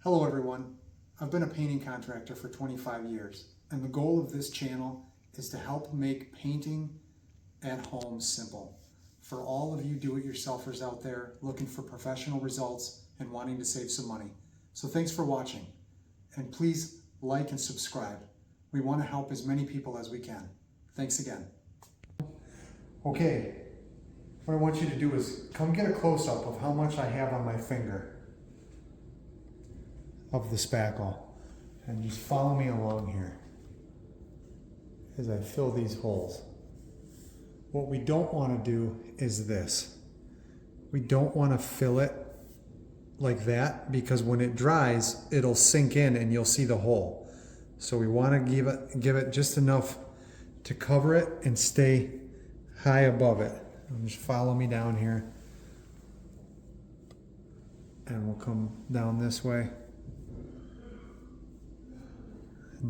Hello everyone, I've been a painting contractor for 25 years and the goal of this channel is to help make painting at home simple. For all of you do-it-yourselfers out there looking for professional results and wanting to save some money. So thanks for watching and please like and subscribe. We want to help as many people as we can. Thanks again. Okay, what I want you to do is come get a close-up of how much I have on my finger of the spackle, and just follow me along here as I fill these holes. What we don't want to do is this. We don't want to fill it like that because when it dries, it'll sink in and you'll see the hole. So we want to give it just enough to cover it and stay high above it. And just follow me down here, and we'll come down this way.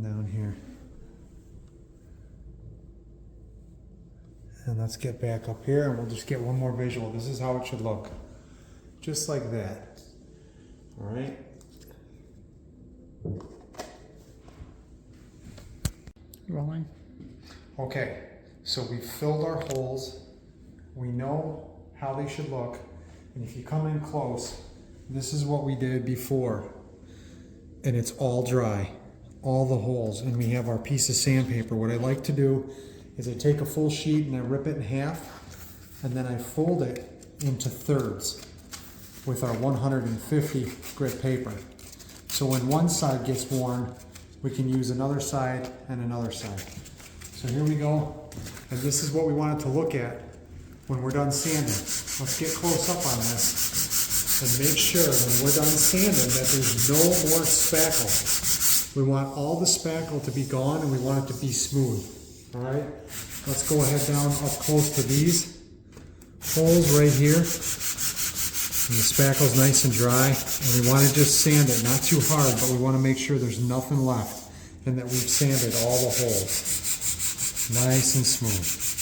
Down here, and let's get back up here and we'll just get one more visual. This is how it should look, just like that. All right, rolling. Okay, so we've filled our holes, we know how they should look, and if you come in close, this is what we did before, and it's all dry. All the holes, and we have our piece of sandpaper. What I like to do is I take a full sheet and I rip it in half, and then I fold it into thirds with our 150 grit paper. So when one side gets worn, we can use another side and another side. So here we go, and this is what we want it to look at when we're done sanding. Let's get close up on this and make sure when we're done sanding that there's no more spackle. We want all the spackle to be gone and we want it to be smooth. All right, let's go ahead down up close to these holes right here. And the spackle's nice and dry, and we want to just sand it, not too hard, but we want to make sure there's nothing left and that we've sanded all the holes. Nice and smooth.